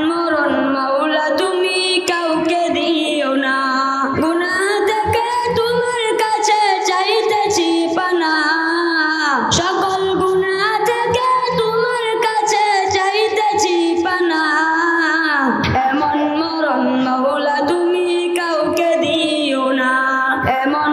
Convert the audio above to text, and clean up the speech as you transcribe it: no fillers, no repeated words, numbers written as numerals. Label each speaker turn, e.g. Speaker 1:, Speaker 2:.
Speaker 1: মরণ মাওলা তুমি কাউকে দিও না, গুনাহ থেকে তোমার কাছে চাইতেছি পানা, সকল গুনাহ থেকে তোমার কাছে চাইতেছি পানা, এমন মরণ মাওলা তুমি কাউকে দিও না, এমন